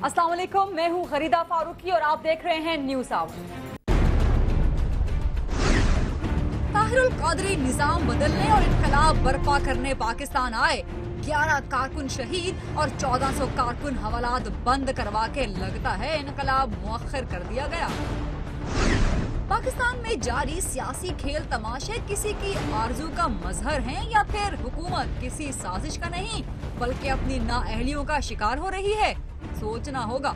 अस्सलाम वालेकुम, मैं हूँ खरीदा फारूकी और आप देख रहे हैं न्यूज़ आवर। ताहिरुल कादरी निजाम बदलने और इनकलाब बर्पा करने पाकिस्तान आए। 11 कारकुन शहीद और 1400 कारकुन हवालात बंद करवा के लगता है इनकलाब मुअख्खर कर दिया गया। पाकिस्तान में जारी सियासी खेल तमाशे किसी की आरजू का मजहर हैं या फिर हुकूमत किसी साजिश का नहीं बल्कि अपनी नाअहलियों का शिकार हो रही है? सोचना होगा।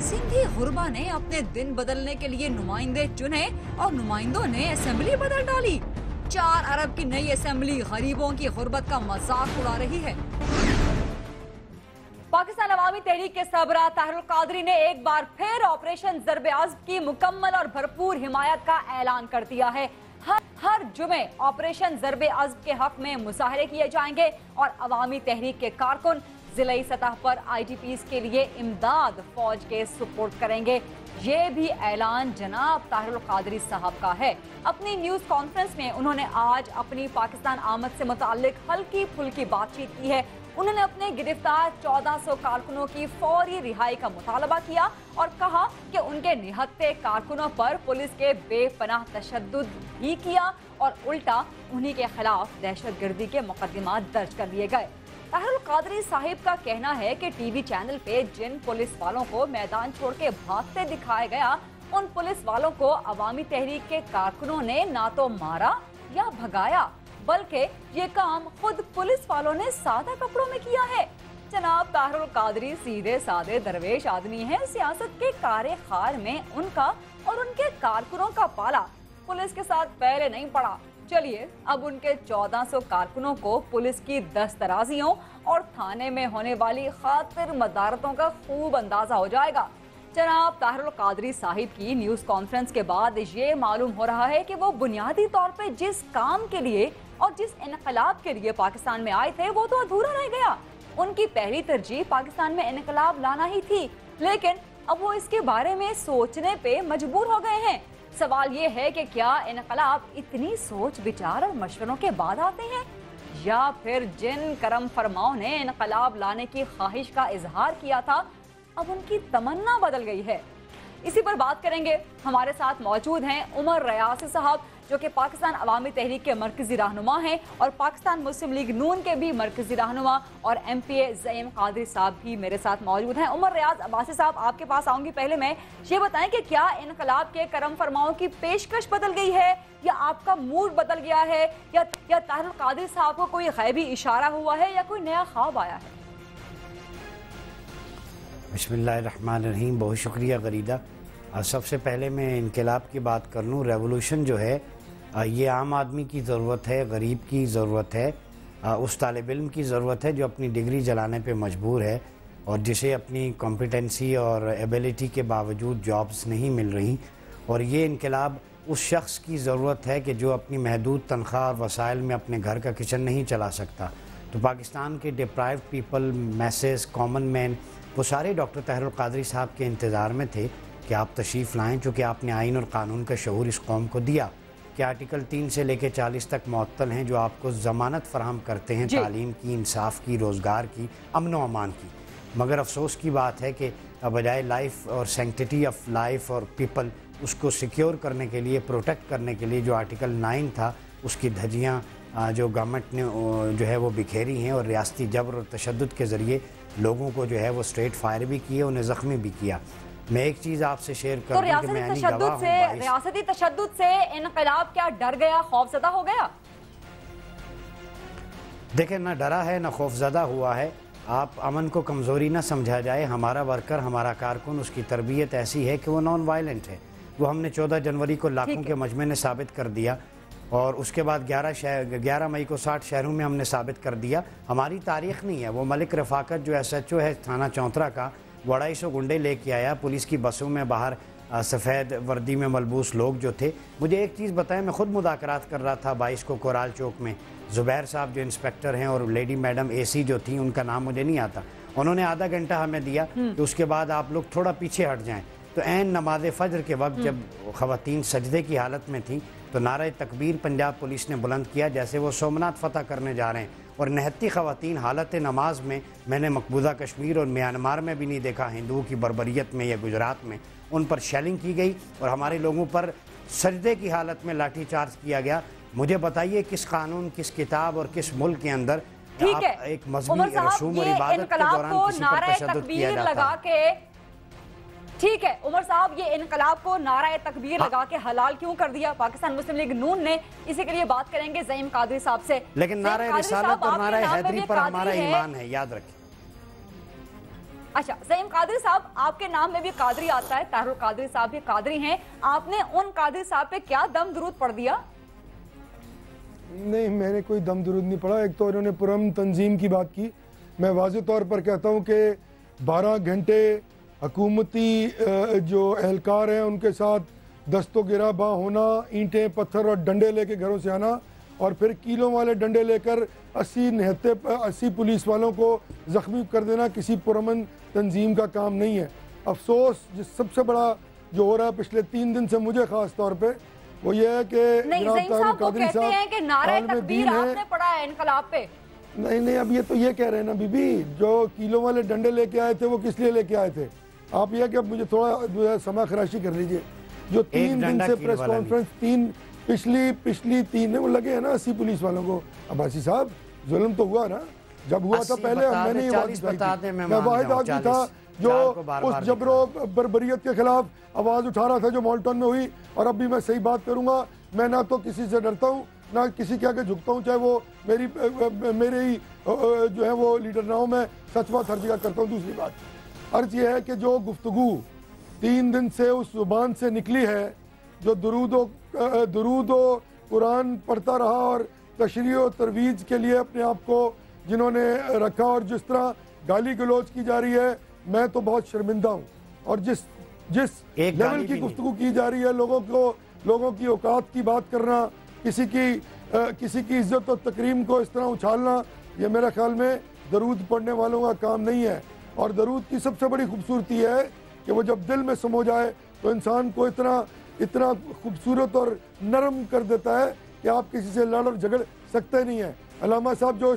सिंधी गुरबा ने अपने दिन बदलने के लिए नुमाइंदे चुने और नुमाइंदों ने असेंबली बदल डाली। 4 अरब की नई असेंबली गरीबों की गुर्बत का मजाक उड़ा रही है। पाकिस्तान अवामी तहरीक के सरबराह ताहिरुल कादरी ने एक बार फिर ऑपरेशन ज़र्ब-ए-अज़्म की मुकम्मल और भरपूर हिमायत का ऐलान कर दिया है। हर जुमे ऑपरेशन ज़र्ब-ए-अज़्म के हक में मुजाहरे किए जाएंगे और अवामी तहरीक के कारकुन जिलाई सतह पर IDPs के लिए इमदाद फौज के सुपुर्द करेंगे। ये भी ऐलान जनाब ताहिरुल कादरी साहब का है। अपनी न्यूज़ कॉन्फ्रेंस में उन्होंने आज अपनी पाकिस्तान आमद से मुताल्लिक हल्की फुल्की बातचीत की है। उन्होंने अपने गिरफ्तार 1400 कारकुनों की फौरी रिहाई का मुतालबा किया और कहा कि उनके निहत्ते कारकुनों पर पुलिस के बेपनाह तशद्दुद भी किया और उल्टा उन्हीं के खिलाफ दहशतगर्दी के मुकदमात दर्ज कर लिए गए। ताहिरुल कादरी साहिब का कहना है कि टीवी चैनल पे जिन पुलिस वालों को मैदान छोड़ के भागते दिखाया गया, उन पुलिस वालों को अवामी तहरीक के कारकुनों ने ना तो मारा या भगाया, बल्कि ये काम खुद पुलिस वालों ने सादा कपड़ों में किया है। जनाब ताहिरुल कादरी सीधे सादे दरवेश आदमी हैं। सियासत के कारे खार में उनका और उनके कारकुनों का पाला पुलिस के साथ पहले नहीं पड़ा। चलिए अब उनके 1400 कारकुनों को पुलिस की दस्तराजियों और थाने में होने वाली खातिर मदारतों का खूब अंदाजा हो जाएगा। जनाब ताहिरुल कादरी साहिब की न्यूज़ कॉन्फ्रेंस के बाद ये मालूम हो रहा है कि वो बुनियादी तौर पे जिस काम के लिए और जिस इनकलाब के लिए पाकिस्तान में आए थे वो तो अधूरा रह गया। उनकी पहली तरजीह पाकिस्तान में इनकलाब लाना ही थी, लेकिन अब वो इसके बारे में सोचने पे मजबूर हो गए हैं। सवाल ये है कि क्या इनकलाब इतनी सोच विचार और मशवरों के बाद आते हैं या फिर जिन करम फरमाओं ने इनकलाब लाने की ख्वाहिश का इजहार किया था अब उनकी तमन्ना बदल गई है। इसी पर बात करेंगे। हमारे साथ मौजूद हैं उमर रियासी साहब जो कि पाकिस्तान अवामी तहरीक के मरकजी रहनुमा हैं और पाकिस्तान मुस्लिम लीग नून के भी मरकजी रहनुमा और MPA ज़ईम कादरी साहब भी मेरे साथ मौजूद हैं। उमर रियाज अब्बासी साहब आपके पास आऊँगी। पहले मैं ये बताएं कि क्या इनकलाब के करम फरमाओं की पेशकश बदल गई है या आपका मूड बदल गया है या ताहिरुल कादरी साहब को कोई गैबी इशारा हुआ है या कोई नया ख्वाब आया है? बिस्मिल्लाहिर्रहमानिर्रहीम। बहुत शुक्रिया गरीदा। सबसे पहले मैं इनकलाब की बात कर लूँ। रेवोल्यूशन जो है ये आम आदमी की ज़रूरत है, गरीब की ज़रूरत है, उस तालिब इल्म की ज़रूरत है जो अपनी डिग्री जलाने पे मजबूर है और जिसे अपनी कॉम्पिटेंसी और एबिलिटी के बावजूद जॉब्स नहीं मिल रही। और ये इनकलाब उस शख्स की ज़रूरत है कि जो अपनी महदूद तनख्वाह और वसाइल में अपने घर का किचन नहीं चला सकता। तो पाकिस्तान के deprived people, message, common man, वो सारे डॉक्टर ताहिरुल कादरी साहब के इंतज़ार में थे कि आप तशरीफ़ लाएँ, चूँकि आपने आइन और कानून का शऊर इस कौम को दिया कि आर्टिकल 3 से लेकर 40 तक मुअत्तल हैं जो आपको ज़मानत फराहम करते हैं तालीम की, इंसाफ की, रोज़गार की, अमन व अमान की। मगर अफसोस की बात है कि बजाय लाइफ और सेंक्टिटी ऑफ लाइफ और पीपल उसको सिक्योर करने के लिए, प्रोटेक्ट करने के लिए जो आर्टिकल 9 था उसकी धज्जियाँ जो गवर्नमेंट ने जो है वो बिखेरी हैं और रियासती जबर और तशद्दुद के ज़रिए लोगों को जो है वो स्ट्रेट फायर भी किए, उन्हें ज़ख्मी भी किया। मैं एक चीज़ आपसे शेयर करूँ कि मैं रियासती तशद्दुद से इनकलाब क्या डर गया, खौफज़दा हो गया? देखें, ना डरा है ना खौफज़दा हुआ है। आप अमन को कमज़ोरी ना समझा जाए। हमारा वर्कर, हमारा कारकुन, उसकी तरबियत ऐसी है कि वो नॉन वायलेंट है। वो हमने 14 जनवरी को लाखों के मजमे ने साबित कर दिया और उसके बाद 11 मई को 60 शहरों में हमने साबित कर दिया। हमारी तारीख़ नहीं है। वो मलिक रफ़ाकत जो SHO है थाना चौंतरा का, वो 250 गुंडे लेके आया पुलिस की बसों में, बाहर सफ़ेद वर्दी में मलबूस लोग जो थे। मुझे एक चीज़ बताएं, मैं ख़ुद मुज़ाकरात कर रहा था 22 को कोराल चौक में। ज़ुबैर साहब जो इंस्पेक्टर हैं और लेडी मैडम AC जो थी, उनका नाम मुझे नहीं आता, उन्होंने आधा घंटा हमें दिया कि उसके बाद आप लोग थोड़ा पीछे हट जाएँ। तो ऐन नमाज फ़जर के वक्त जब ख़वातीन सजदे की हालत में थी तो नारा तकबीर पंजाब पुलिस ने बुलंद किया जैसे वो सोमनाथ फ़तह करने जा रहे हैं। اور نہتی خواتین حالت نماز میں نے مقبوضہ کشمیر اور میانمار میں بھی نہیں دیکھا، ہندوؤں کی بربریت میں یا گجرات میں ان پر شیلنگ کی گئی اور ہمارے لوگوں پر سجدے کی حالت میں لاٹھی چارج کیا گیا۔ مجھے بتائیے کس قانون، کس کتاب اور کس ملک کے اندر ٹھیک ہے ایک مذہبی رسوم اور عبادت کے دوران کسی پر تشدد کیا جاتا ہے؟ ٹھیک ہے عمر صاحب، یہ انقلاب کو نعرہ تکبیر لگا کے حلال کیوں کر دیا پاکستان مسلم لیگ نون نے؟ اسی کے لیے بات کریں گے زعیم قادری صاحب سے۔ لیکن نعرہ رسالت اور نعرہ حیدری پر ہمارا ایمان ہے، یاد رکھیں۔ اچھا زعیم قادری صاحب، آپ کے نام میں بھی قادری آتا ہے، طاہر القادری صاحب بھی قادری ہیں، آپ نے ان قادری صاحب پہ کیا دم درود پڑھ دیا؟ نہیں، میں نے کوئی دم درود نہیں پڑھا۔ ایک تو انہوں نے پرامن تنظیم کی بات کی، میں واضح طور پر کہتا ہوں کہ 12 گھنٹے حکومتی جو اہلکار ہیں ان کے ساتھ دست و گرہ باں ہونا، اینٹیں پتھر اور ڈنڈے لے کے گھروں سے آنا، اور پھر کیلوں والے ڈنڈے لے کر 80 پولیس والوں کو زخمی کر دینا کسی پرامن تنظیم کا کام نہیں ہے۔ افسوس جس سب سے بڑا جو ہو رہا ہے پچھلے 3 دن سے مجھے خاص طور پہ، وہ یہ ہے کہ نہیں زعیم صاحب وہ کہتے ہیں کہ نعرہ تکبیر آپ نے پڑھا ہے انقلاب پہ۔ نہیں، اب یہ تو یہ کہہ رہے ہیں نا بی بی، جو کیلوں والے ڈنڈے لے کے آئے تھے وہ کس لیے لے کے آئے تھے؟ آپ یہ کہ اب مجھے تھوڑا سما خراشی کر لیجئے۔ جو 3 دن سے پریس کانفرنس پچھلی 3 وہ لگے ہیں نا 80 پولیس والوں کو۔ عباسی صاحب ظلم تو ہوا نا، جب ہوا تھا پہلے میں نے یہ بات کی، میں واحد آدمی تھا جو اس جبر و بربریت کے خلاف آواز اٹھا رہا تھا جو مالٹن میں ہوئی، اور اب بھی میں صحیح بات کروں گا۔ میں نہ تو کسی سے ڈرتا ہوں نہ کسی کے آگے جھکتا ہوں، چاہے وہ میرے ہی جو ہے وہ لیڈر نہ ہو، میں سچ بات ہر جگہ کرتا ہوں۔ دوسری بات عرض یہ ہے کہ جو گفتگو 3 دن سے اس زبان سے نکلی ہے، جو درود و قرآن پڑھتا رہا اور تشریح و ترویج کے لیے اپنے آپ کو جنہوں نے رکھا، اور جس طرح گالی گلوچ کی جا رہی ہے، میں تو بہت شرمندہ ہوں۔ اور جس لیول کی گفتگو کی جا رہی ہے، لوگوں کی اوقات کی بات کرنا، کسی کی عزت و تکریم کو اس طرح اچھالنا، یہ میرے خیال میں درود پڑھنے والوں کا کام نہیں ہے۔ اور درود کی سب سے بڑی خوبصورتی ہے کہ وہ جب دل میں سمو جائے تو انسان کو اتنا خوبصورت اور نرم کر دیتا ہے کہ آپ کسی سے لڑ اور جھگڑ سکتے نہیں ہیں۔ علامہ صاحب جو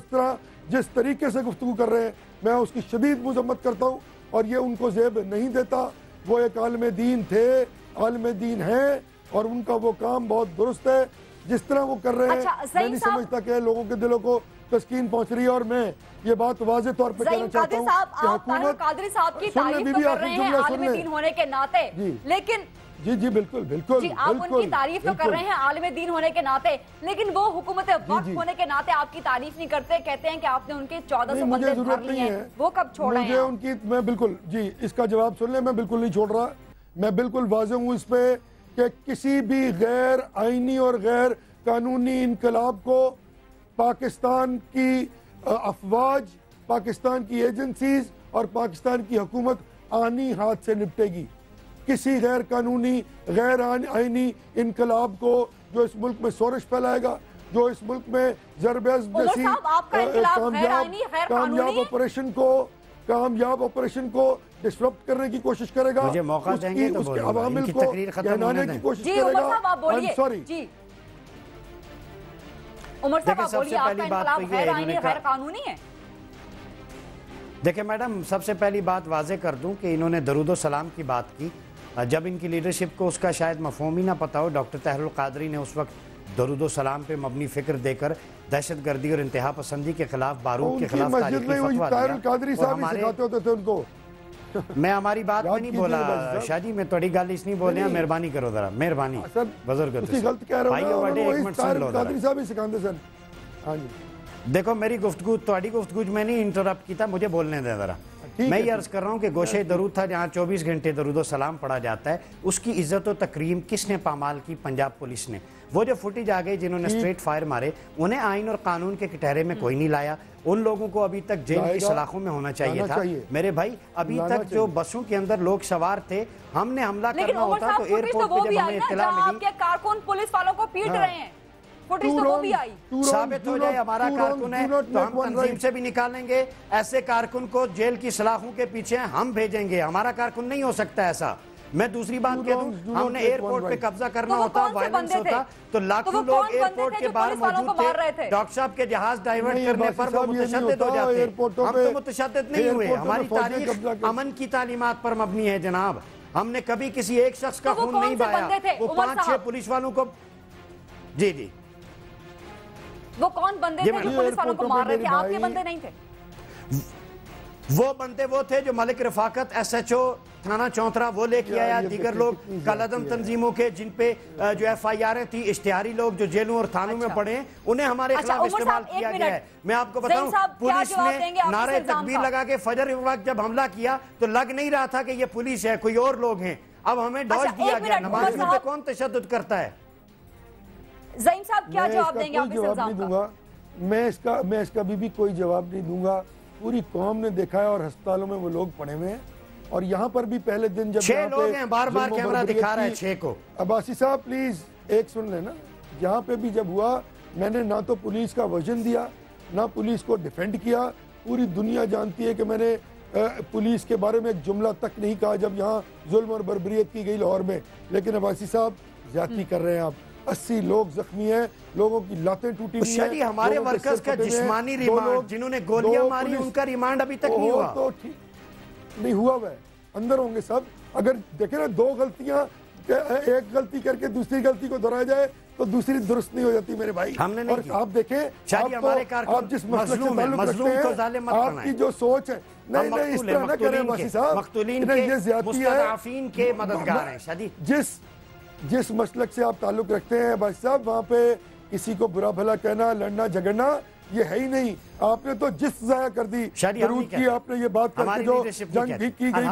جس طریقے سے گفتگو کر رہے ہیں، میں اس کی شدید مذمت کرتا ہوں، اور یہ ان کو زیب نہیں دیتا۔ وہ ایک عالم دین تھے، عالم دین ہیں، اور ان کا وہ کام بہت درست ہے جس طرح وہ کر رہے ہیں۔ میں نہیں سمجھتا کہ لوگوں کے دلوں کو تسکین پہنچ رہی ہے، اور میں یہ بات واضح طور پہ کہنا چاہتا ہوں کہ حکومت قادری صاحب کی تعریف تو کر رہے ہیں عالم دین ہونے کے ناطے، لیکن جی بالکل جی آپ ان کی تعریف تو کر رہے ہیں عالم دین ہونے کے ناطے، لیکن وہ حکومت وقت ہونے کے ناطے آپ کی تعریف نہیں کرتے، کہتے ہیں کہ آپ نے ان کے 1400 بندے دھر لیے ہیں، وہ کب چھوڑ رہے ہیں؟ مجھے ان کی، میں بالکل جی اس کا جواب سن لیں، میں بالکل نہیں چھوڑ رہا۔ میں بالکل واضح ہوں اس پہ کہ کسی بھی غیر آئینی اور غیر قانونی انقلاب کو پاکستان کی افواج، پاکستان کی ایجنسیز اور پاکستان کی حکومت آئینی ہاتھ سے نپٹے گی۔ کسی غیر قانونی، غیر آئینی انقلاب کو جو اس ملک میں سورش پھیلائے گا، جو اس ملک میں ضرب عضب جیسی کامیاب آپریشن کو ڈسرپٹ کرنے کی کوشش کرے گا، مجھے موقع دیں گے تو اس کے عوامل کو کہنانے کی کوشش کرے گا۔ جی عمر صاحب آپ بولیے، آپ کا انقلاب غیر آئینی غیر قانونی ہے؟ دیکھیں میڈم، سب سے پہلی بات واضح کر دوں کہ انہوں نے درود و سلام کی بات کی، جب ان کی لیڈرشپ کو اس کا شاید مفہوم ہی نہ پتا ہو۔ ڈاکٹر طاہر القادری نے اس وقت درود و سلام پہ مبنی فکر دے کر دہشت گردی اور انتہا پسندی کے خلاف، بارود کے خلاف تاریخی فتویٰ دیا۔ میں ہماری بات میں نہیں بولا شاہ جی، میں تھوڑی گل اس نہیں بول رہا، مہربانی کرو ذرا، مہربانی بزرگ دیکھو میری گفتگو، تھوڑی گفتگو میں نہیں انٹرپٹ کیتا، مجھے بولنے دیں ذرا۔ میں یہ عرض کر رہا ہوں کہ گوشہ درود تھا جہاں 24 گھنٹے درود و سلام پڑھا جاتا ہے، اس کی عزت و تکریم کس نے پامال کی؟ پنجاب پولیس نے۔ وہ جو فوٹیج آ گئی جنہوں نے اسٹریٹ فائر مارے، انہیں آئین اور قانون کے کٹہرے میں کوئی نہیں لایا۔ ان لوگوں کو ابھی تک جیل کی سلاخوں میں ہونا چاہیے تھا۔ میرے بھائی ابھی تک جو بسوں کے اندر لوگ سوار تھے، ہم نے حملہ کرنا ہوتا تو ایئرپورٹ پہ جب ہمیں اطلاع ملی، آپ کے کارکن پولیس والوں کو پیٹ رہے ہیں، فوٹیج تو وہ بھی آئی۔ ثابت ہو جائے ہمارا کارکن ہے تو ہم تنظیم سے بھی نکالیں گے، ایسے کارکن کو جیل کی سلاخوں کے پیچھے ہم بھیجیں گے۔ ہمارا کارکن نہیں ہو سکتا ایسا، मैं दूसरी बात कह दूं, हमने एयरपोर्ट पे कब्जा करना तो होता, वायलेंस होता, तो लाखों लोग एयरपोर्ट के बाहर मौजूद थे, डॉक्टर साहब के जहाज डाइवर्ट करने पर वो मुतशद्दिद हो जाते। हम तो मुतशद्दिद नहीं हुए, हमारी तारीख अमन की तालीमात पर मबनी है जनाब। हमने कभी किसी एक शख्स का खून नहीं बहाया। वो 5-6 पुलिस वालों को, जी जी, वो कौन बंदे थे जो पुलिस वालों को मार रहे थे? आपके बंदे नहीं थे? वो बंदे वो थे जो मलिक रफाकत SHO थाना चौंतरा वो लेके आया, दीगर लोग कलअदम तंजीमों के जिन पे जो FIR थी, इश्तिहारी लोग जो जेलों और थानों में पड़े हैं, उन्हें हमारे खिलाफ इस्तेमाल किया गया है। मैं आपको बताऊं, पुलिस ने नारे तकबीर लगा के फजर वक्त जब हमला किया तो लग नहीं रहा था कि ये पुलिस है, कोई और लोग हैं। अब हमें डॉज दिया गया। नमाजियों पे कौन तशद्दुद करता है? ज़ईम साहब क्या जवाब देंगे आप इस इल्जाम का? मैं इसका भी कोई जवाब नहीं दूंगा। पूरी कौम ने देखा है और अस्पतालों में वो लोग पड़े हुए हैं। और यहाँ पर भी पहले दिन जब 6 लोग हैं, बार-बार कैमरा दिखा रहा है 6 को। अब्बासी साहब प्लीज एक सुन लेना। यहाँ पे भी जब हुआ, मैंने ना तो पुलिस का वर्जन दिया, ना पुलिस को डिफेंड किया। पूरी दुनिया जानती है कि मैंने पुलिस के बारे में एक जुमला तक नहीं कहा जब यहाँ जुल्म और बर्बरियत की गई लाहौर में। लेकिन अब्बासी साहब ज्यादती कर रहे हैं आप। 80 लोग जख्मी हैं, लोगों की लातें टूटी हुई हैं। हमारे वर्कर्स का जिस्मानी रिमांड, जिन्होंने गोलियां मारी, उनका रिमांड अभी तक नहीं हुआ। तो ठीक नहीं हुआ, वह अंदर होंगे सब। अगर देखे ना, 2 गलतियां, एक गलती करके दूसरी गलती को दोहराया जाए तो दूसरी दुरुस्त नहीं हो जाती मेरे भाई। हमने नहीं और आप देखें, आप जिस मसले से ताल्लुक रखते हैं, आपकी जो सोच है, नहीं इस तरह न करें अब्बासी साहब, ये ज्यादती है। मददगार हैं शादी। जिस मसलक से आप ताल्लुक रखते हैं भाई साहब, वहाँ पे किसी को बुरा भला कहना, लड़ना झगड़ना ये है ही नहीं। आपने तो जिस जाया कर दी जरूर की, आपने ये बात करके जो जंग भी की गई,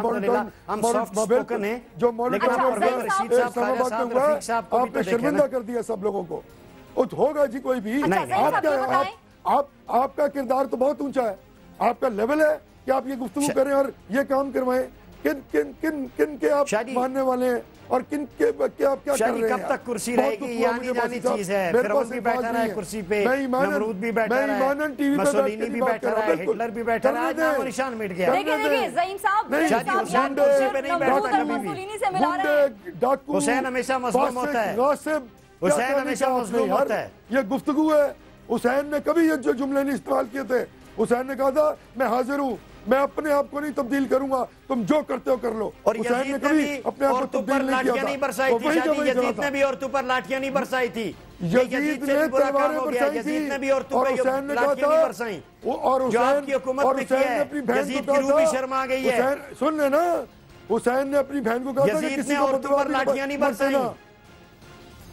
जो आपने शर्मिंदा कर दिया सब लोगों को। होगा जी कोई भी। आपका किरदार तो बहुत ऊंचा है, आपका लेवल है कि आप ये गुफ्तगू करें और ये काम करवाएं। किन के आप मानने वाले हैं और किन के आप क्या कर रहे हैं? कब तक कुर्सी रहेगी? ये आनी जानी चीज है। फिरौन भी बैठा रहा है कुर्सी पे, नमरूद भी बैठा रहा है, मुसोलिनी भी बैठा रहा है, हिटलर भी बैठा रहा है, नाम निशान मिट गया। देखिए ज़ईम साहब, कुर्सी पे नहीं बैठा कभी भी। हुसैन हमेशा मजलूम होता है, हुसैन हमेशा मजलूम होता है। ये गुफ्तगू है। हुसैन ने कभी ये जो जुमले नहीं इस्तेमाल किए थे। हुसैन ने कहा था मैं हाजिर हूँ, मैं अपने आप को नहीं तब्दील करूंगा, तुम जो करते हो कर लो। और यजीद ने भी अपने आप को तब्दील लाठियां नहीं बरसाई थी। यजीद ने भी औरतों पर लाठियां नहीं बरसाई थी। यजीद ने तलवारें बरसाई थी। यजीद ने भी औरतों पर लाठियां नहीं बरसाई। और हुसैन की हुकूमत में किया है, यजीद की रूह भी शर्मा गई है। सुन लेना, हुसैन ने अपनी बहन को कहा था कि किसी को औरतों पर लाठियां नहीं बरसाई थी।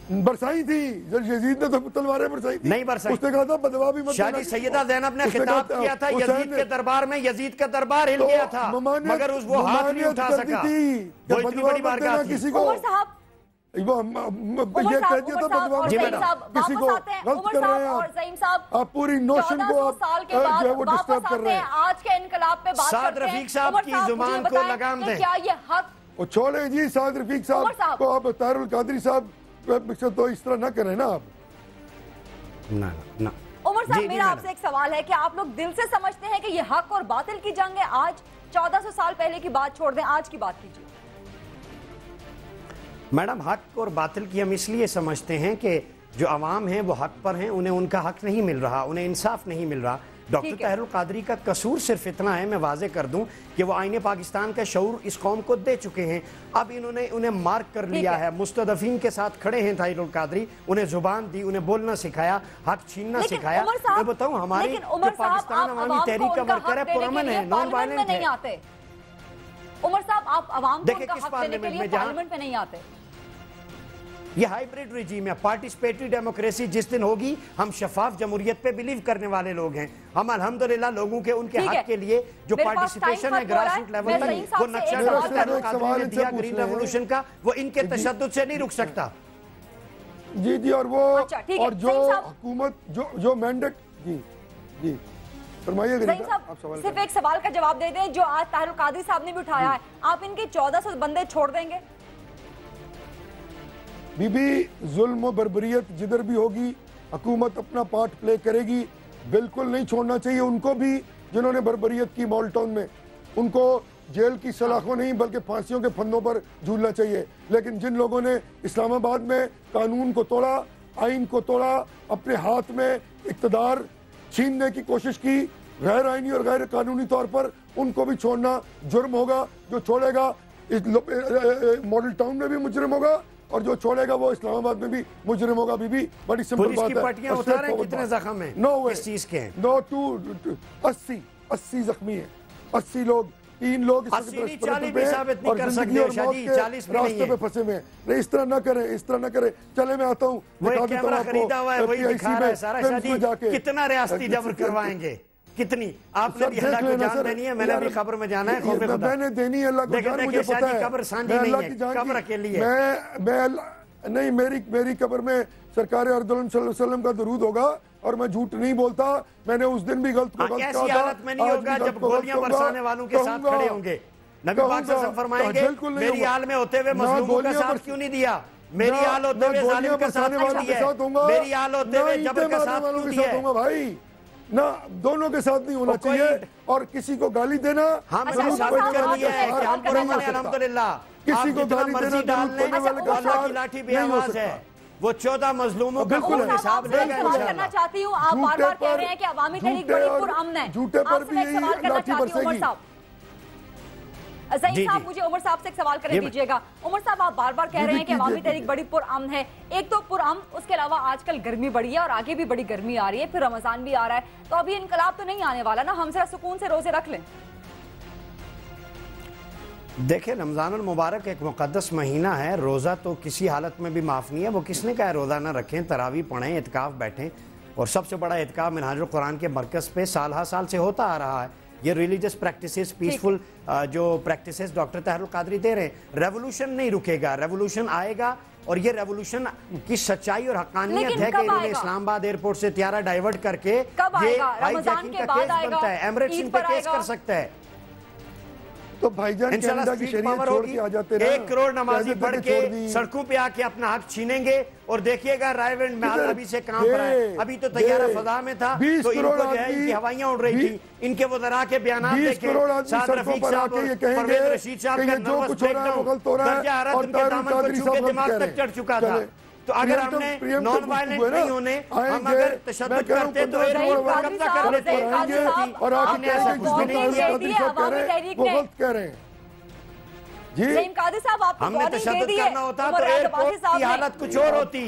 यजीद ने तो तलवारें बरसाई थी, नहीं बरसाई। उसने कहा था बदवा भी मत। शादी सैयदा ज़ैनब ने खिताब किया था यजीद के दरबार में, यजीद का दरबार हिल गया था, मगर वो हाथ नहीं उठा सका। वो इतनी बड़ी बारगाह थी। किसी को वो ये कह दिया था बदवा किसी को गलत कर रहे हैं आप। पूरी नोशन को आप जो है वो डिस्टर्ब कर रहे हैं। आज के इनकलाब पे बात साद रफीक साहब की जुबान को लगाम दें। क्या ये हक? वो छोड़े जी साद रफीक साहब को, आप तारुल कादरी साहब तो इस तरह ना करें ना आप। ना ना उमर साहब, मेरा आपसे एक सवाल है कि आप लोग दिल से समझते हैं कि ये हक और बातिल की जंग है? आज 1400 साल पहले की बात छोड़ दें, आज की बात कीजिए। मैडम, हक और बातिल की हम इसलिए समझते हैं कि जो अवाम हैं वो हक पर हैं, उन्हें उनका हक नहीं मिल रहा, उन्हें इंसाफ नहीं मिल रहा। डॉक्टर ताहिरुल कादरी का कसूर सिर्फ इतना है, मैं वाजे कर दूं, कि वो आईने पाकिस्तान का शऊर इस कौम को दे चुके हैं। अब इन्होंने उन्हें मार्क कर लिया है, मुस्तदफीन के साथ खड़े हैं ताहिरुल कादरी, उन्हें जुबान दी, उन्हें बोलना सिखाया, हक छीनना सिखाया। मैं बताऊं, हमारी जो पाकिस्तान अवामी तहरीक का वर्कर है, पुरअमन है, नॉन वायलेंट है। उमर साहब, आप अवाम को उनका हक देने के लिए पार्लियामेंट में नहीं आते। ये हाइब्रिड रिजीम है, पार्टिसिपेटरी डेमोक्रेसी जिस दिन होगी, हम शफाफ जमहूरियत पे बिलीव करने वाले लोग हैं। हम अल्हम्दुलिल्लाह लोगों के उनके हक के लिए जो पार्टिसिपेशन है ग्रास रूट लेवल तक, वो नक्शा दिया ग्रीन रेवोल्यूशन का, वो इनके तशद्दुद से नहीं रुक सकता। जी जी, और वो और जो हुकूमत जो मैंडेट जी फरमाइए। सिर्फ एक सवाल का जवाब दे दें जो आज ताहिरुल कादरी साहब ने भी उठाया है, आप इनके 1400 बंदे छोड़ देंगे? बीबी, जुल्म और बर्बरियत जिधर भी होगी, हुकूमत अपना पार्ट प्ले करेगी। बिल्कुल नहीं छोड़ना चाहिए उनको भी, जिन्होंने बर्बरियत की मॉल्टन में, उनको जेल की सलाखों नहीं बल्कि फांसियों के फंदों पर झूलना चाहिए। लेकिन जिन लोगों ने इस्लामाबाद में कानून को तोड़ा, आइन को तोड़ा, अपने हाथ में इक़्तिदार छीनने की कोशिश की गैर आइनी और गैर कानूनी तौर पर, उनको भी छोड़ना जुर्म होगा। जो छोड़ेगा मॉडल टाउन में भी मुजरिम होगा और जो छोड़ेगा वो इस्लामाबाद में भी मुजरिम होगा। बीबी बड़ी सिंपल बात है। कितने जख्म हैं? नो वे, किस चीज के हैं? नो टू 80 जख्मी हैं, 80 लोग, 3 लोग और जिंदगी और मौत के रास्ते पे फंसे हुए हैं। नहीं इस तरह ना करें, इस तरह ना करें। चले मैं आता हूँ, कितना रियासती जबर करवाएंगे, कितनी आपने भी अल्लाह को जान देनी है, मैंने भी खबर में जाना है। मैंने देनी है अल्लाह को जान, मुझे पता है खबर सांझी नहीं है, खबर अकेली है। मैं नहीं, मेरी कब्र में सरकार अर्दुल सल्लल्लाहु अलैहि वसल्लम का दरूद होगा और मैं झूठ नहीं बोलता। मैंने उस दिन भी गलत को गलत कहा था। ऐसी हालत में नहीं होगा जब गोलियां बरसाने वालों के साथ खड़े होंगे। नबी पाक सल्लल्लाहु अलैहि वसल्लम फरमाएंगे, मेरी हाल में होते हुए मजलूमों का साथ क्यों नहीं दिया, मेरी हाल होते हुए जालिम का साथ क्यों दिया, मेरी हाल होते हुए जबर का साथ क्यों दिया भाई। ना दोनों के साथ नहीं होना चाहिए। और किसी को गाली देना, अल्हम्दुलिल्लाह, किसी को गाली देना लाठी बेआवाज है, वो 14 मजलूमों का हिसाब करना चाहती हूँ। आप बार-बार कह रहे हैं कि अवामी तहरीक बड़ी पुरअमन है, झूठे पर भी यही लाठी बरसेगी। ज़हीर साहब, मुझे उमर साहब से एक सवाल करने दीजिएगा। उमर साहब, आप बार बार कह रहे हैं कि अवामी तहरीक बड़ी पुरअमन है। एक तो पुरअमन, उसके अलावा आजकल गर्मी बढ़ी है और आगे भी बड़ी गर्मी आ रही है, फिर रमजान भी आ रहा है, तो अभी इनकलाब तो नहीं आने वाला ना, हम जरा सुकून से रोजे रख लें। देखिए, रमजानुल मुबारक एक मुक़द्दस महीना है, रोज़ा तो किसी हालत में भी माफ़ नहीं है। वो किसने कहा रोज़ा ना रखें, तरावी पढ़ें, इत्काफ बैठें। और सबसे बड़ा इत्काफ मिनहाजुल कुरान के मरकज़ पे साल हर साल से होता आ रहा है। ये रिलीजियस प्रैक्टिसेस, पीसफुल जो प्रैक्टिसेस डॉक्टर ताहिरुल कादरी दे रहे हैं। रेवोल्यूशन नहीं रुकेगा, रेवोल्यूशन आएगा। और ये रेवोल्यूशन की सच्चाई और हकानियत है कि इन्होंने इस्लामाबाद एयरपोर्ट से त्यारा डाइवर्ट करके ये हाईजैकिंग का केस बनता है, एमिरेट्स इन पे केस कर सकता है। तो भाईजान कनाडा की शरीयत छोड़ के आ जाते हैं। 1 करोड़ नमाजी बढ़ के सड़कों पे आके अपना हक छीनेंगे। और देखिएगा रायवेंड में अभी से कहां पर है, अभी तो तैयारा फजा में था, तो इनको जो है इनकी हवाइयां उड़ रही थी। इनके वज़रा के बयान देखे, साद रफीक साहब और परवेज रशीद साहब का नर्वस ब्रेकडाउन, दर्जा हरारत उनके दामन को छू के दिमाग तक चढ़ चुका था। तो अगर हमने नॉन वायलेंट नहीं होने, हम अगर तशद्दुद करते तो एयरपोर्ट पर कब्जा कर लेते। और आपने ऐसा कुछ भी नहीं किया, वो गलत कह रहे हैं जी। ज़हीम कादरी साहब, आपको हमने तशद्दुद करना होता तो एयरपोर्ट की हालत कुछ और होती।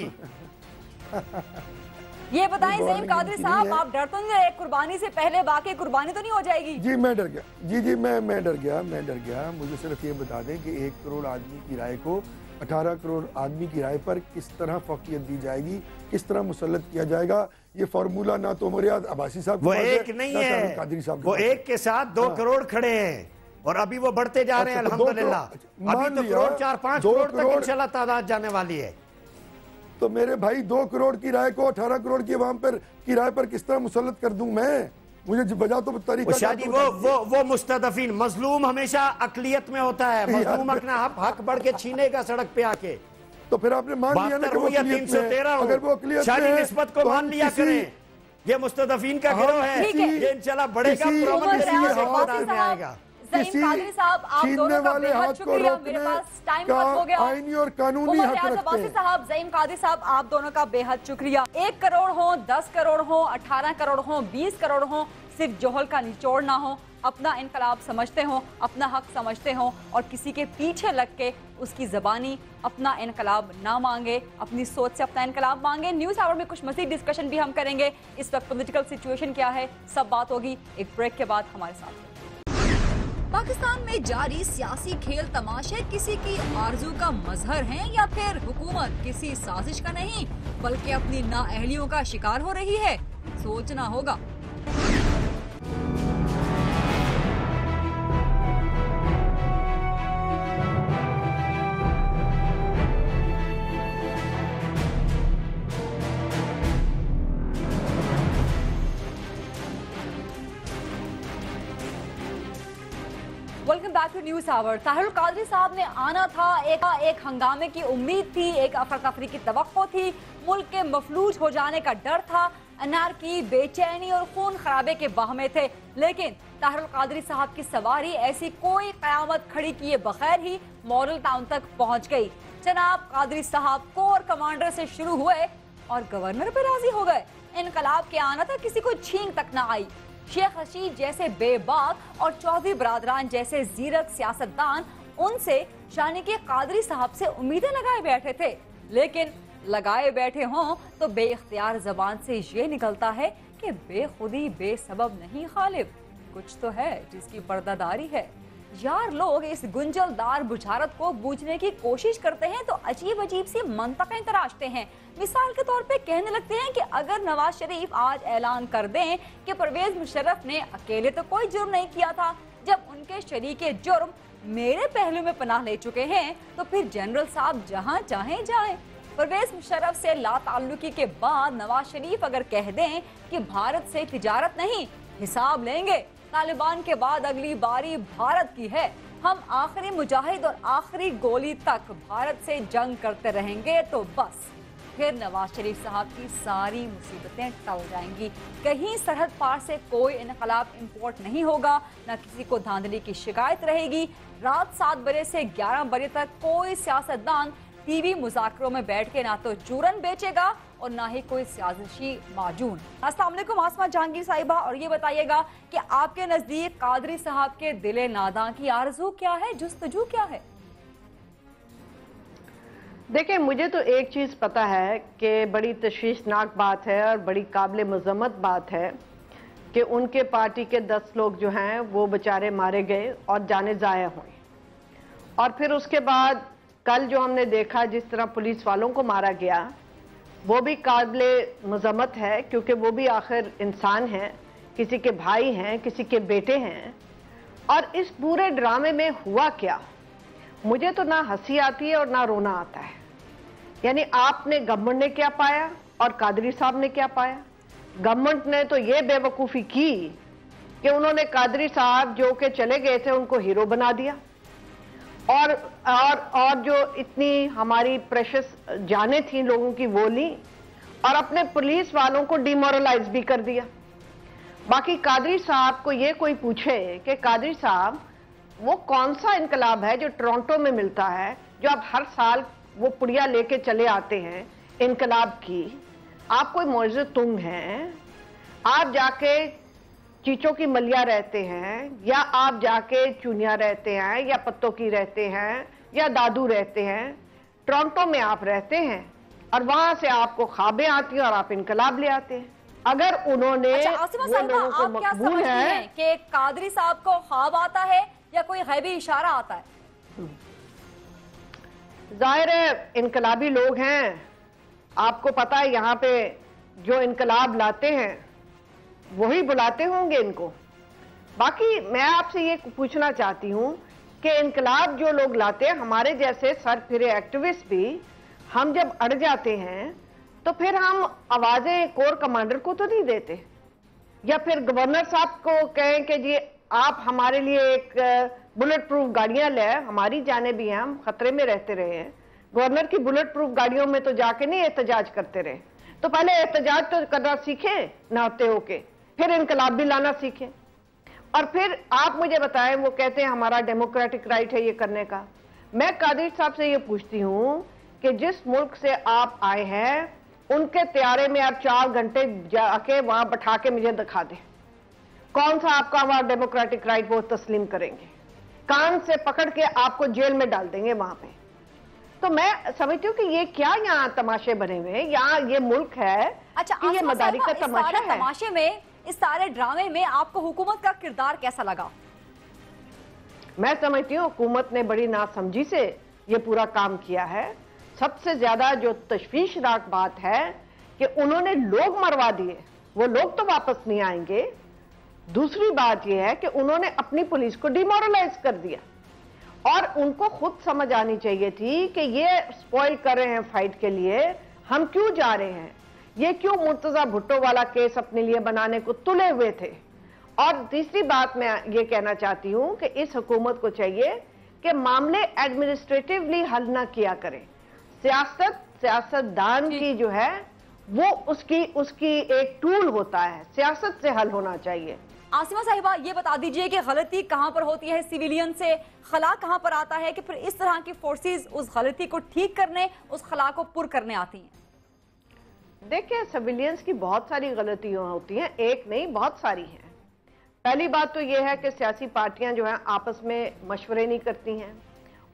ये बताएं ज़हीम कादरी साहब, आप डर तो नहीं रहे कुर्बानी से पहले बाकी कुर्बानी तो नहीं हो जाएगी? जी मैं डर गया, जी मैं डर गया। मुझे सिर्फ ये बता दें कि 1 करोड़ आदमी की राय को 18 करोड़ आदमी की राय पर किस तरह फौकियत दी जाएगी, किस तरह मुसल्लत किया जाएगा, ये फार्मूला ना तो उमर अब्बासी साहब वो एक नहीं है, कादरी साहब वो एक के साथ 2 करोड़ खड़े हैं और अभी वो बढ़ते जा रहे हैं अल्हम्दुलिल्लाह। अभी तो करोड़ 4-5 करोड़ तक इंशाल्लाह तादाद जाने वाली है। तो मेरे भाई 2 करोड़ की राय को 18 करोड़ की आवाम पर की राय पर किस तरह मुसल्लत कर दूं मैं? मुझे वजह तो तरीका शादी वो मुस्तदफीन, मजलूम हमेशा अकलियत में होता है, मजलूम अपना हक बढ़ के छीनेगा सड़क पे आके। तो फिर आपने मान लिया ना कि वो 313 अगर वो अकलियत शादी निस्बत को मान लिया करें, ये मुस्तदफीन का गिरोह है, ये इंशाल्लाह बढ़ेगा, प्रॉब्लम से आएगा। ज़हीम कादरी साहब, आप दोनों का बेहद शुक्रिया। मेरे पास टाइम खत्म हो गया। आईनी और कानूनी हक रखते हैं। साहब, ज़हीम कादरी साहब, आप दोनों का बेहद शुक्रिया। 1 करोड़ हो, 10 करोड़ हो, 18 करोड़ हो, 20 करोड़ हो, सिर्फ जोहल का निचोड़ ना हो, अपना इनकलाब समझते हो, अपना हक समझते हो और किसी के पीछे लग के उसकी ज़बानी अपना इनकलाब ना मांगे, अपनी सोच से अपना इनकलाब मांगे। न्यूज़ आवर में कुछ मज़ीद डिस्कशन भी हम करेंगे। इस वक्त पॉलिटिकल सिचुएशन क्या है, सब बात होगी एक ब्रेक के बाद। हमारे साथ पाकिस्तान में जारी सियासी खेल तमाशे किसी की आरजू का मजहर हैं या फिर हुकूमत किसी साजिश का नहीं बल्कि अपनी नाअहलियों का शिकार हो रही है? सोचना होगा। Welcome back to news hour. Tahirul Qadri साहब ने आना था, एक हंगामे की उम्मीद थी, एक अफरा तफरी की तवक्को थी, मुल्क के मफलूज हो जाने का डर था। अनारकी, बेचैनी और खून खराबे के वाहमे थे, लेकिन ताहिरुल कादरी साहब की सवारी ऐसी कोई कयामत खड़ी किए बगैर ही मॉडल टाउन तक पहुंच गई। जनाब कादरी साहब कोर कमांडर से शुरू हुए और गवर्नर पे राजी हो गए। इनकलाब के आना तक किसी को छींक तक न आई। शेख रशीद जैसे बेबाक और चौधरी बरादरान जैसे जीरक सियासतदान उनसे यानी कि कादरी साहब से उम्मीदें लगाए बैठे थे, लेकिन लगाए बैठे हों तो बेइख्तियार जबान से ये निकलता है कि बेखुदी बेसबब नहीं खालिब, कुछ तो है जिसकी पर्दादारी है। यार लोग इस गुंजलदार बुझारत को बूझने की कोशिश करते हैं तो अजीब अजीब सी मंतकें तराशते हैं। मिसाल के तौर पे कहने लगते हैं कि अगर नवाज शरीफ आज ऐलान कर दें कि परवेज मुशर्रफ ने अकेले तो कोई जुर्म नहीं किया था, जब उनके शरीके जुर्म मेरे पहलू में पनाह ले चुके हैं, तो फिर जनरल साहब जहां चाहें जाएं। परवेज मुशर्रफ से लाताल्लुकी के बाद नवाज शरीफ अगर कह दें कि भारत से तिजारत नहीं, हिसाब लेंगे, तालिबान के बाद अगली बारी भारत की है, हम आखिरी मुजाहिद और आखिरी गोली तक भारत से जंग करते रहेंगे, तो बस फिर नवाज शरीफ साहब की सारी मुसीबतें टल जाएंगी। कहीं सरहद पार से कोई इनकलाब इंपोर्ट नहीं होगा, न किसी को धांधली की शिकायत रहेगी। रात 7 बजे से 11 बजे तक कोई सियासतदान टीवी मुज़ाकरों में बैठ के ना तो चूरन बेचेगा और ना ही कोई सियासी माजून। अस्सलाम वालेकुम आसमा जहांगीर साहिबा, और ये बताइएगा कि आपके नजदीक कादरी साहब के दिले नादा की आरज़ू क्या है, जुस्तजू क्या है? देखिए, मुझे तो एक चीज़ पता है कि बड़ी तशवीशनाक बात है और बड़ी काबिल मज़म्मत बात है कि उनके पार्टी के 10 लोग जो हैं वो बेचारे मारे गए और जाने ज़ाया हुए। और फिर उसके बाद कल जो हमने देखा जिस तरह पुलिस वालों को मारा गया, वो भी काबिल मज़म्मत है, क्योंकि वो भी आखिर इंसान हैं, किसी के भाई हैं, किसी के बेटे हैं। और इस पूरे ड्रामे में हुआ क्या, मुझे तो ना हंसी आती है और ना रोना आता है। यानी आपने गवर्नमेंट ने क्या पाया और कादरी साहब ने क्या पाया? गवर्नमेंट ने तो ये बेवकूफ़ी की कि उन्होंने कादरी साहब जो के चले गए थे उनको हीरो बना दिया, और जो इतनी हमारी प्रेशियस जानें थी लोगों की वो ली, और अपने पुलिस वालों को डिमोरलाइज भी कर दिया। बाकी कादरी साहब को ये कोई पूछे कि कादरी साहब वो कौन सा इनकलाब है जो टोरंटो में मिलता है, जो आप हर साल वो पुड़िया लेके चले आते हैं इनकलाब की? आप कोई मौजूद तुंग हैं? आप जाके चीचों की मलिया रहते हैं, या आप जाके चुनिया रहते हैं, या पत्तों की रहते हैं, या दादू रहते हैं? टोरंटो में आप रहते हैं और वहां से आपको ख्वाबें आती हैं और आप इनकलाब ले आते हैं। अगर उन्होंने वो लोगों को मकबूल है कि कादरी साहब को ख्वाब आता है या कोई गैबी इशारा आता है? जाहिर है इनकलाबी लोग हैं, आपको पता है यहाँ पे जो इनकलाब लाते हैं वही बुलाते होंगे इनको। बाकी मैं आपसे ये पूछना चाहती हूँ कि इनकलाब जो लोग लाते हैं, हमारे जैसे सर फिरे एक्टिविस्ट भी, हम जब अड़ जाते हैं तो फिर हम आवाजें कोर कमांडर को तो नहीं देते, या फिर गवर्नर साहब को कहें कि जी आप हमारे लिए एक बुलेट प्रूफ गाड़ियां ले, हमारी जाने भी हैं, हम खतरे में रहते रहे हैं। गवर्नर की बुलेट प्रूफ गाड़ियों में तो जाके नहीं एहतजाज करते रहे, तो पहले एहतजाज तो करना सीखे नहाते होके, फिर इनकलाब भी लाना सीखे। और फिर आप मुझे बताएं, वो कहते हैं हमारा डेमोक्रेटिक राइट है ये करने का। मैं कादिर साहब से ये पूछती हूँ कि जिस मुल्क से आप आए हैं उनके त्यारे में आप 4 घंटे जाके वहां बैठा के मुझे दिखा दें, कौन सा आपका वहां डेमोक्रेटिक राइट वो तस्लीम करेंगे? कान से पकड़ के आपको जेल में डाल देंगे वहां पे। तो मैं समझती हूँ कि ये क्या यहाँ तमाशे बने हुए हैं, यहाँ ये मुल्क है। अच्छा, कि ये मदारी का तमाशा है। तमाशे में, इस सारे ड्रामे में आपको हुकूमत का किरदार कैसा लगा? मैं समझती हूँ हुकूमत ने बड़ी नासमझी से ये पूरा काम किया है। सबसे ज्यादा जो तशवीशनाक बात है कि उन्होंने लोग मरवा दिए, वो लोग तो वापस नहीं आएंगे। दूसरी बात यह है कि उन्होंने अपनी पुलिस को डिमोरलाइज कर दिया, और उनको खुद समझ आनी चाहिए थी कि ये स्पॉइल कर रहे हैं फाइट के लिए, हम क्यों जा रहे हैं, ये क्यों मुर्तजा भुट्टो वाला केस अपने लिए बनाने को तुले हुए थे। और तीसरी बात मैं ये कहना चाहती हूं कि इस हुकूमत को चाहिए कि मामले एडमिनिस्ट्रेटिवली हल ना किया करें। सियासतदान की जो है وہ उसकी एक टूल होता है, सियासत से हल होना चाहिए। आसिमा साहिबा, ये बता दीजिए कि गलती कहां पर होती है सिविलियन से, खला कहां पर आता है कि फिर इस तरह की फोर्सेस उस गलती को ठीक करने, उस खला को पुर करने आती हैं? देखिए, सिविलियंस की बहुत सारी गलतियां होती हैं, एक नहीं बहुत सारी हैं। पहली बात तो ये है कि सियासी पार्टियां जो हैं आपस में मशवरे नहीं करती हैं,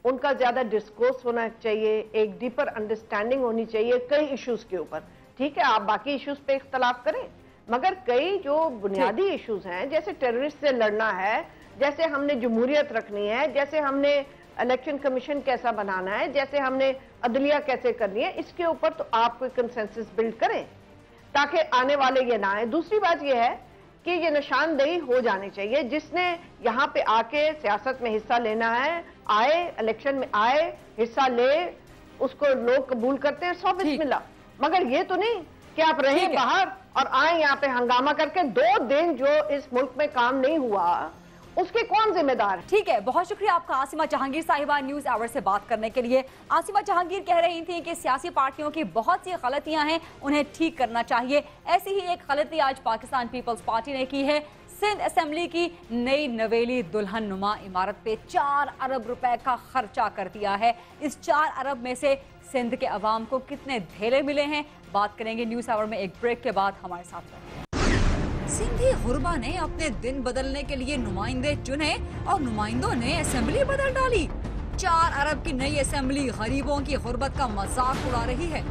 उनका ज्यादा डिस्कोर्स होना चाहिए, एक डीपर अंडरस्टैंडिंग होनी चाहिए कई इश्यूज के ऊपर। ठीक है, आप बाकी इश्यूज पे इख्तलाफ करें, मगर कई जो बुनियादी इश्यूज हैं, जैसे टेररिस्ट से लड़ना है, जैसे हमने जमहूरियत रखनी है, जैसे हमने इलेक्शन कमीशन कैसा बनाना है, जैसे हमने अदलिया कैसे करनी है, इसके ऊपर तो आप कोई कंसेंसस बिल्ड करें ताकि आने वाले ये ना आए। दूसरी बात ये है कि ये निशानदेही हो जानी चाहिए, जिसने यहाँ पे आके सियासत में हिस्सा लेना है, आए, इलेक्शन में आए, हिस्सा ले, उसको लोग कबूल करते हैं, 100 बिस्मिल्लाह। मगर ये तो नहीं कि आप रहे बाहर और आए यहाँ पे हंगामा करके। 2 दिन जो इस मुल्क में काम नहीं हुआ, उसके कौन जिम्मेदार है? ठीक है, बहुत शुक्रिया आपका आसिमा जहांगीर साहिबा न्यूज आवर से बात करने के लिए। आसिमा जहांगीर कह रही थी कि सियासी पार्टियों की बहुत सी गलतियां हैं, उन्हें ठीक करना चाहिए। ऐसी ही एक गलती आज पाकिस्तान पीपल्स पार्टी ने की है। सिंध असेंबली की नई नवेली दुल्हन नुमा इमारत पे 4 अरब रुपए का खर्चा कर दिया है। इस 4 अरब में से सिंध के अवाम को कितने धेले मिले हैं, बात करेंगे न्यूज आवर में एक ब्रेक के बाद। हमारे साथ रहिए। सिंधी गुरबा ने अपने दिन बदलने के लिए नुमाइंदे चुने और नुमाइंदों ने असेंबली बदल डाली। 4 अरब की नई असेंबली गरीबों की गुर्बत का मजाक उड़ा रही है।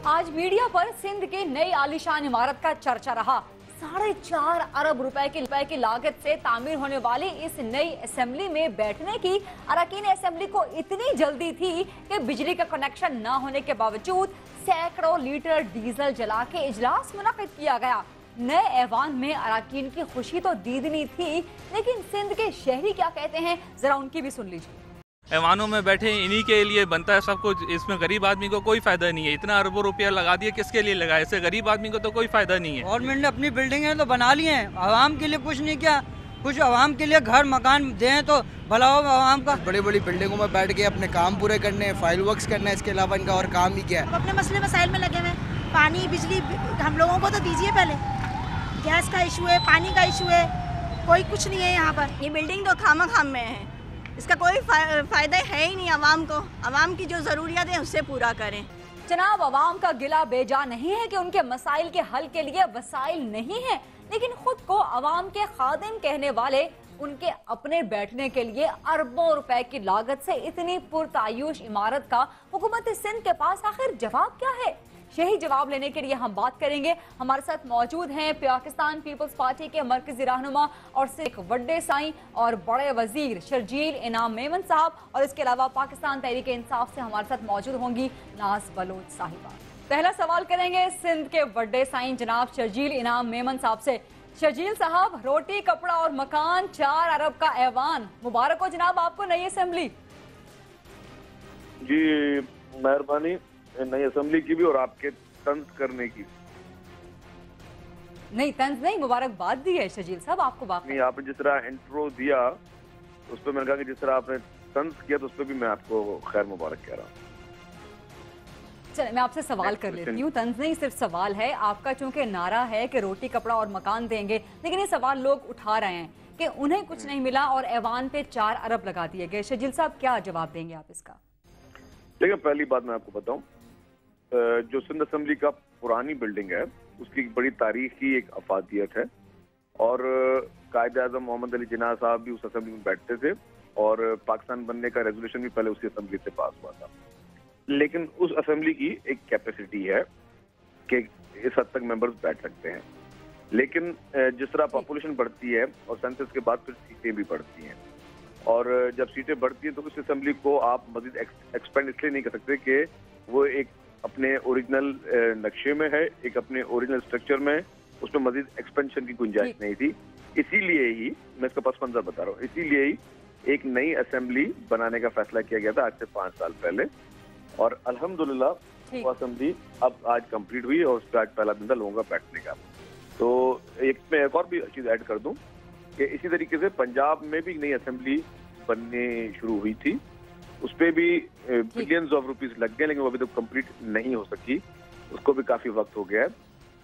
आज मीडिया पर सिंध की नई आलीशान इमारत का चर्चा रहा। 4.5 अरब रुपए की लागत से तामीर होने वाली इस नई असेंबली में बैठने की अरकान असेंबली को इतनी जल्दी थी कि बिजली का कनेक्शन न होने के बावजूद सैकड़ों लीटर डीजल जला के इजलास मुनक्किद किया गया। नए ऐवान में अरकान की खुशी तो दीदनी थी, लेकिन सिंध के शहरी क्या कहते हैं, जरा उनकी भी सुन लीजिए। ऐवानों में बैठे इन्हीं के लिए बनता है सब कुछ, इसमें गरीब आदमी को कोई फायदा नहीं है। इतना अरबों रुपया लगा दिया, किसके लिए लगा? इससे गरीब आदमी को तो कोई फायदा नहीं है। गवर्नमेंट ने अपनी बिल्डिंगें तो बना ली हैं, आवाम के लिए कुछ नहीं किया। कुछ आवाम के लिए घर मकान दें तो भला हो आवाम का। बड़ी बड़ी बिल्डिंगों में बैठ के अपने काम पूरे करने, फाइल वर्क्स करना है, इसके अलावा इनका और काम ही क्या है। अपने मसले मसाइल में लगे हुए, पानी बिजली हम लोगों को तो दीजिए पहले। गैस का इशू है, पानी का इशू है, कोई कुछ नहीं है यहाँ पर। ये बिल्डिंग तो खामखाम में है, इसका कोई फायदा है ही नहीं आवाम को। आवाम की जो जरूरियात है उससे पूरा करें। जनाब, आवाम का गिला बेजा नहीं है कि उनके मसाइल के हल के लिए वसाइल नहीं है, लेकिन खुद को आवाम के खादिम कहने वाले उनके अपने बैठने के लिए अरबों रुपए की लागत से इतनी पुरतायुश इमारत का हुकूमत सिंध के पास आखिर जवाब क्या है? यही जवाब लेने के लिए हम बात करेंगे। हमारे साथ मौजूद हैं पाकिस्तान पीपल्स पार्टी के मरकजी रहनुमा और सिख वड्डे साईं और बड़े वजीर शर्जील इनाम मेमन साहब, और इसके अलावा पाकिस्तान तहरीक इंसाफ से हमारे साथ मौजूद होंगी नाज बलोच साहिबा। पहला सवाल करेंगे सिंध के वड्डे साईं जनाब शर्जील इनाम मेमन साहब से। शर्जील साहब, रोटी कपड़ा और मकान, 4 अरब का ऐवान, मुबारक हो जनाब आपको नई असेंबली। जी मेहरबानी, नई असेंबली की भी और आपके तंज करने की। नहीं तंज नहीं, मुबारकबाद दी है शर्जील साहब आपको। बात नहीं, आपने जिस तरह इंट्रो दिया उस पर मैंने कहा कि जिस तरह आपने तंज किया तो उस पर भी मैं आपको खैर मुबारक कह रहा हूँ। चलिए मैं आपसे सवाल कर लेती हूँ। तंज नहीं, सिर्फ सवाल है आपका, चूंकि नारा है कि रोटी कपड़ा और मकान देंगे, लेकिन ये सवाल लोग उठा रहे हैं कि उन्हें कुछ नहीं मिला और ऐवान पे 4 अरब लगा दिए गए। शर्जील साहब क्या जवाब देंगे आप इसका? देखिए, पहली बात मैं आपको बताऊं, जो सिंध असेंबली का पुरानी बिल्डिंग है उसकी बड़ी तारीखी एक अफादियत है, और कायद आज़म मोहम्मद अली जिन्ना साहब भी उस असेंबली में बैठते थे, और पाकिस्तान बनने का रेजोल्यूशन भी पहले उसी असेंबली से पास हुआ था। लेकिन उस असेंबली की एक कैपेसिटी है कि इस हद तक मेंबर्स बैठ सकते हैं, लेकिन जिस तरह पॉपुलेशन बढ़ती है और सेंसस के बाद फिर सीटें भी बढ़ती हैं, और जब सीटें बढ़ती हैं तो उस असेंबली को आप मजीद एक्सपेंड इसलिए नहीं कर सकते कि वो एक अपने ओरिजिनल नक्शे में है, एक अपने ओरिजिनल स्ट्रक्चर में, उसमें मजीद एक्सपेंशन की गुंजाइश नहीं थी। इसीलिए ही मैं इसका पस मंजर बता रहा हूँ, इसीलिए ही एक नई असेंबली बनाने का फैसला किया गया था आज से 5 साल पहले, और अल्हम्दुलिल्लाह वो असेंबली अब आज कंप्लीट हुई और उस पर आज पहला दिन था लोगों का बैठने का। तो मैं एक और भी चीज ऐड कर दूं कि इसी तरीके से पंजाब में भी नई असेंबली बनने शुरू हुई थी, उस पर भी बिलियंस ऑफ रुपीस लग गए, लेकिन वो अभी तक कंप्लीट नहीं हो सकी, उसको भी काफी वक्त हो गया है।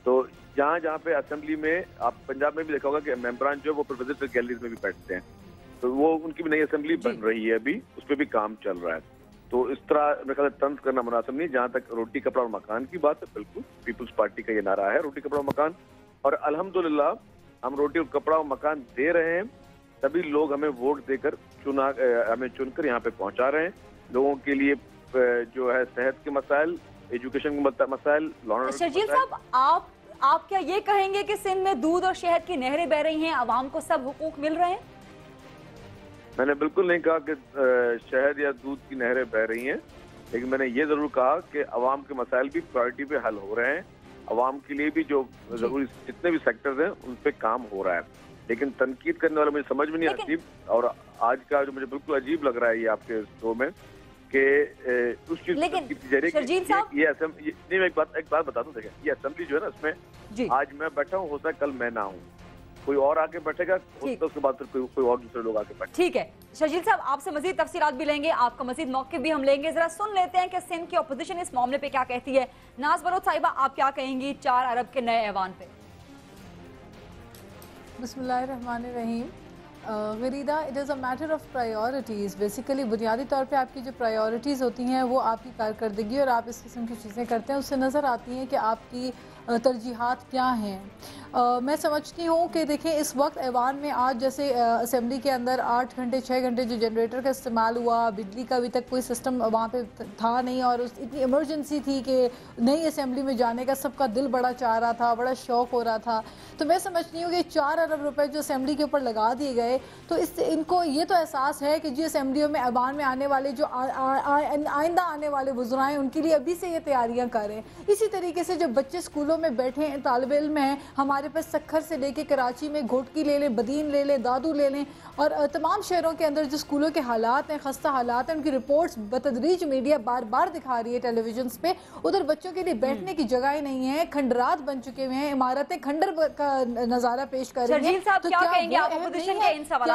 तो जहाँ पे असेंबली में आप पंजाब में भी देखा होगा कि मेंबरान जो है वो प्रेसिडेंशियल गैलरीज में भी बैठते हैं, तो वो उनकी भी नई असेंबली बन रही है अभी, उस पर भी काम चल रहा है। तो इस तरह मेरे ख्याल तंज करना मुनासिब नहीं। जहाँ तक रोटी कपड़ा और मकान की बात है, बिल्कुल पीपुल्स पार्टी का ये नारा है रोटी कपड़ा और मकान, और अल्हम्दुलिल्लाह हम रोटी और कपड़ा और मकान दे रहे हैं। सभी लोग हमें वोट देकर हमें चुनकर यहाँ पे पहुंचा रहे हैं। लोगों के लिए जो है सेहत के मसाइल, एजुकेशन के मसाइल, शर्जील साहब आप क्या ये कहेंगे कि सिंध में दूध और शहद की नहरें बह रही हैं, आवाम को सब हुकूक मिल रहे हैं? मैंने बिल्कुल नहीं कहा कि शहद या दूध की नहरें बह रही हैं, लेकिन मैंने ये जरूर कहा कि अवाम के मसाइल भी प्रायोरिटी पे हल हो रहे हैं। अवाम के लिए भी जो जरूरी जितने भी सेक्टर्स हैं उन पे काम हो रहा है, लेकिन तनकीद करने वाला मुझे समझ में नहीं आती। और आज का जो मुझे बिल्कुल अजीब लग रहा है ये आपके शो में कि उस चीज ये एक बात बता दूं, देखिए ये असेंबली जो है ना, इसमें आज मैं बैठा हूँ, हो सकता है कल मैं ना हूँ, कोई और आके बैठेगा, तो उसके बाद फिर कोई और दूसरे लोग आके बैठे। ठीक है शर्जील साहब, आपसे मजीद तफसीलात भी लेंगे, आपका मजीद मौके भी हम लेंगे। जरा सुन लेते हैं कि सिंध की अपोजिशन इस मामले पे क्या कहती है। नाज बलोच साहिबा, आप क्या कहेंगी 4 अरब के नए ऐवान पे? बिस्मिल्लाहिर्रहमानिर्रहीम। Gharida, it is a matter of priorities. Basically बुनियादी तौर पे आपकी जो प्रायोरिटीज़ होती हैं वो आपकी कारकर्दगी और आप इस किस्म की चीज़ें करते हैं उससे नज़र आती हैं कि आपकी तरजीहात क्या हैं। मैं समझती हूँ कि देखें इस वक्त ऐवान में आज जैसे असेंबली के अंदर 8 घंटे 6 घंटे जो जनरेटर का इस्तेमाल हुआ, बिजली का अभी तक कोई सिस्टम वहाँ पे था नहीं, और इतनी इमरजेंसी थी कि नई असेंबली में जाने का सबका दिल बड़ा चाह रहा था, बड़ा शौक़ हो रहा था। तो मैं समझती हूँ कि 4 अरब रुपए जो असेंबली के ऊपर लगा दिए गए, तो इससे इनको ये तो एहसास है कि जो असेंबलियों में ऐवान में आने वाले जो आइंदा आने वाले वज़रा हैं उनके लिए अभी से ये तैयारियाँ करें। इसी तरीके से जो बच्चे स्कूलों में बैठे हैं, तालिब इल्म हैं, हमारे पास सक्खर से लेके कराची में घोटकी ले लें, बदीन ले लें, दादू ले लें, और तमाम शहरों के अंदर जो स्कूलों के हालात हैं, खस्ता हालात हैं, उनकी रिपोर्ट्स बतदरीज मीडिया बार बार दिखा रही है टेलीविजन पे। उधर बच्चों के लिए बैठने की जगह नहीं है, खंडरात बन चुके हुए हैं, इमारतें खंडर का नजारा पेश कर रही हैं। तो क्या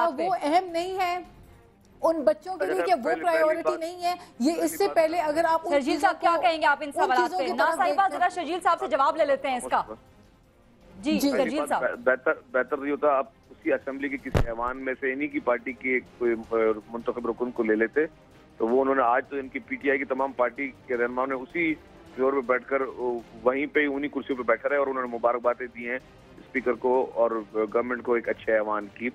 वो अहम नहीं है उन बच्चों के लिए? क्या वो प्रायोरिटी नहीं है? ये इससे पहले अगर आप शर्जील साहब क्या कहेंगे आप इन सवालों पे? ना साहिबा, जरा शर्जील साहब से जवाब ले लेते हैं इसका। जी शर्जील साहब, बेहतर नहीं होता आप उसी असेंबली के किसी ऐवान में से इन्हीं की पार्टी के कोई मुंतखब रुकन को ले लेते, तो वो उन्होंने आज तो इनकी पीटीआई की तमाम पार्टी के रहनुमाओं ने उसी फ्लोर पे बैठकर वहीं पे उन्हीं कुर्सियों पे बैठा रहे और उन्होंने मुबारकबादें दी हैं स्पीकर को और गवर्नमेंट को एक अच्छे ऐवान की,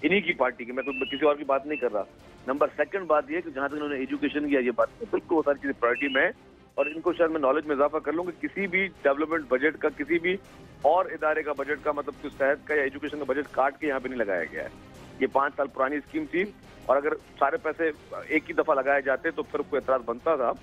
इन्हीं की पार्टी की। मैं तो किसी और की बात नहीं कर रहा। नंबर 2 बात ये कि जहां तक उन्होंने एजुकेशन किया, ये बात बिल्कुल वो सारी चीजें प्रायोरिटी में है, और इनको शायद मैं नॉलेज में इजाफा कर लूँ कि किसी भी डेवलपमेंट बजट का, किसी भी और इदारे का बजट का, मतलब कुछ सेहत का या एजुकेशन का बजट काट के यहाँ पे नहीं लगाया गया है। ये 5 साल पुरानी स्कीम थी, और अगर सारे पैसे एक ही दफा लगाए जाते तो फिर कोई एतराज बनता था,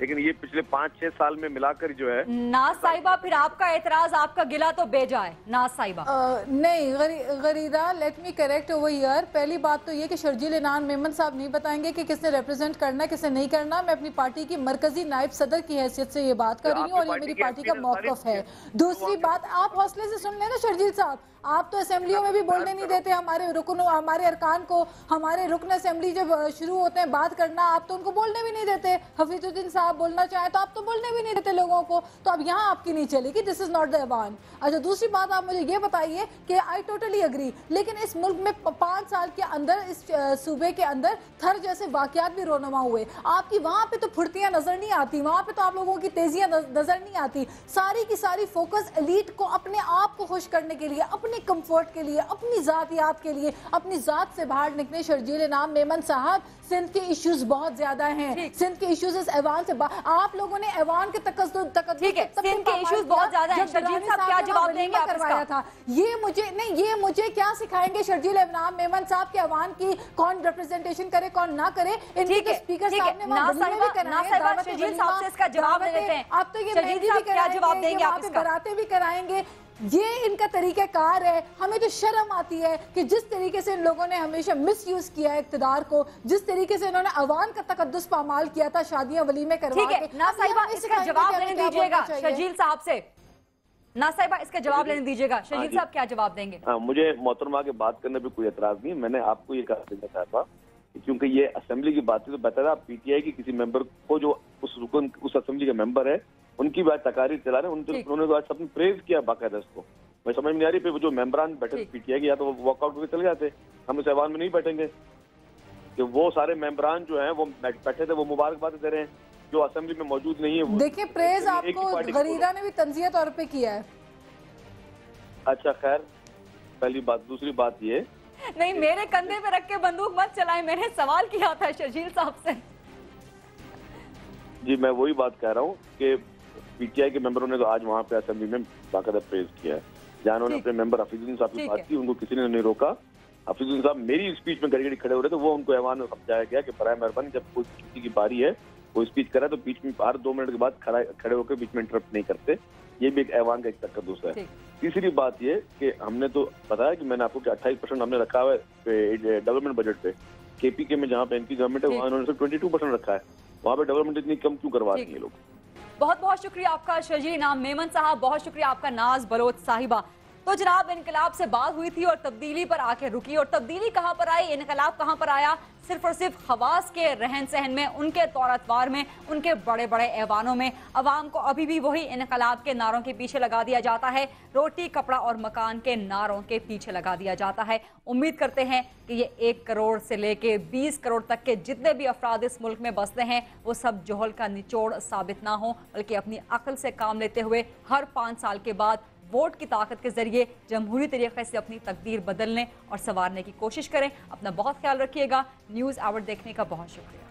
लेकिन ये पिछले 5-6 साल में मिलाकर जो है। नाज साहिबा, फिर आपका एतराज, आपका गिला तो बेजा है। नाज साहिबा, नहीं Gharida, let me correct over here. पहली बात तो ये कि शर्जील इनान मेमन साहब नहीं बताएंगे कि किसने रिप्रेजेंट करना है, किसने नहीं करना। मैं अपनी पार्टी की मरकजी नायब सदर की हैसियत से ये बात कर रही हूँ और ये मेरी पार्टी का मौक़िफ़ है। दूसरी बात, आप हौसले से सुन लेना शर्जील साहब, आप तो असेंबलियों में भी बोलने नहीं देते हमारे रुकनों, हमारे अरकान को। हमारे रुकन असेंबली जब शुरू होते हैं बात करना, आप तो उनको बोलने भी नहीं देते। हफीजुद्दीन साहब बोलना चाहे तो आप तो बोलने भी नहीं देते लोगों को, तो अब यहाँ आपकी नहीं चलेगी। दिस इज नॉट द ऐवान। अच्छा, दूसरी बात आप मुझे ये बताइए कि आई टोटली अग्री, लेकिन इस मुल्क में 5 साल के अंदर इस सूबे के अंदर थर जैसे वाकयात भी रोनुमा हुए। आपकी वहाँ पे तो फुर्तियाँ नजर नहीं आती, वहाँ पे तो आप लोगों की तेजियाँ नजर नहीं आती। सारी की सारी फोकस एलीट को अपने आप को खुश करने के लिए, अपने कंफर्ट के लिए, अपनी जातियात के लिए, अपनी जात से बाहर निकले। शर्जील इनाम मेमन साहब, सिंध के इश्यूज बहुत ज्यादा हैं, सिंध के इश्यूज इस ऐवान से आप लोगों ने ऐवान के सिंध के इश्यूज बहुत ज्यादा हैं। शर्जील साहब क्या जवाब देंगे आप करवाया था? ये मुझे क्या सिखाएंगे शर्जील इनाम मेमन साहब के ऐवान की कौन रिप्रेजेंटेशन करे कौन ना करे? इनके तो स्पीकर साहब ने शर्जील साहब से इसका जवाब देते हैं। अब तो ये मेहंदी भी कराएंगे, बारातें भी कराएंगे, یہ ان کا طریقہ کار ہے. ہمیں تو شرم آتی ہے کہ جس طریقے سے ان لوگوں نے ہمیشہ مس یوز کیا ہے اقتدار کو, جس طریقے سے انہوں نے عوام کا تقدس پامال کیا تھا شادیاں ولیمے کروا کے. نا صاحبہ اس کا جواب لینے دیجیے گا شرجیل صاحب سے. نا صاحبہ اس کا جواب لینے دیجیے گا, شرجیل صاحب کیا جواب دیں گے؟ مجھے محترمہ کے بات کرنے پہ کوئی اعتراض نہیں. میں نے آپ کو یہ کہنا چاہتا تھا کیونکہ یہ اسمبلی کی بات ہے تو بہتر ہے آپ پی ٹی آئی کی کسی ممبر کو جو اس رکن اس اسمبلی کے ممبر ہے ان کی بات تقاریر چلا رہے ہیں, انہوں نے تو آج سب نے پریز کیا باقاعدہ اس کو. میں سمجھ نہیں آ رہی پہ جو ممبران بیٹھے پی ٹی آئی کے یا تو وہ واک آؤٹ کر کے چلے جاتے, ہم اس ایوان میں نہیں بیٹھیں گے. کہ وہ سارے ممبران جو ہیں وہ بیٹھے تھے وہ مبارکباد دے رہے ہیں, جو اسمبلی میں موجود نہیں ہے. دیکھیں پریز آپ کو غریدہ نے بھی تنزیہ طور پہ کیا ہے. اچھا خیر, پہلی بات. دوسری بات یہ نہیں, میرے کندھے پہ رکھ کے بندوق مت چلائیں, میں نے سوال کیا تھا شرجیل صاحب سے. جی میں وہی بات کہہ رہا ہوں کہ پی ٹی آئی کے ممبروں نے تو آج وہاں پہ اسمبلی میں باقاعدہ پریز کیا ہے. جہاں انہوں نے اپنے ممبر حفیظ الدین صاحب کی بات کی ان کو کسی نے نہیں روکا. حفیظ الدین صاحب میری اسپیچ میں گڑی گڑی کھڑے ہو رہے تھے, وہ ان کو ایوان میں سمجھایا گیا کہ برائے مہربانی جب کوئی کسی کی باری ہے وہ اسپیچ کرا تو بیچ میں ہر 2 منٹ کے بعد کھڑے ہو کے بیچ میں انٹرپٹ نہیں کرتے. یہ بھی ایک ایوان کا ایک تقدس ہے. تیسری بات یہ کہ ہم نے تو بتایا کہ میں نے آپ کو کہ 28% ہم نے رکھا ہوا ہے ڈیولپمنٹ بجٹ پہ. کے پی کے میں جہاں پہ ان کی گورنمنٹ ہے وہاں انہوں نے 22% رکھا ہے, وہاں پہ ڈیولپمنٹ اتنی کم کیوں کروا رہی ہیں لوگ. بہت بہت شکریہ آپ کا شرجیل انعام میمن صاحب, بہت شکریہ آپ کا ناز بلوچ صاحبہ. تو جناب انقلاب سے بات ہوئی تھی اور تبدیلی پر آ کے رکی, اور تبدیلی کہاں پر آئی, انقلاب کہاں پر آیا؟ صرف اور صرف خواص کے رہن سہن میں, ان کے طور اتوار میں, ان کے بڑے بڑے ایوانوں میں. عوام کو ابھی بھی وہی انقلاب کے نعروں کے پیچھے لگا دیا جاتا ہے, روٹی کپڑا اور مکان کے نعروں کے پیچھے لگا دیا جاتا ہے. امید کرتے ہیں کہ یہ 1 کروڑ سے لے کے 20 کروڑ تک کے جتنے بھی افراد اس ملک میں بستے ہیں وہ سب جوہل کا نچوڑ ثابت نہ ہوں, بلکہ اپنی عقل سے کام لیتے ہوئے ہر 5 سال کے بعد ووٹ کی طاقت کے ذریعے جمہوری طریقے سے اپنی تقدیر بدلنے اور سنوارنے کی کوشش کریں. اپنا بہت خیال رکھیے گا. نیوز آور دیکھنے کا بہت شکریہ.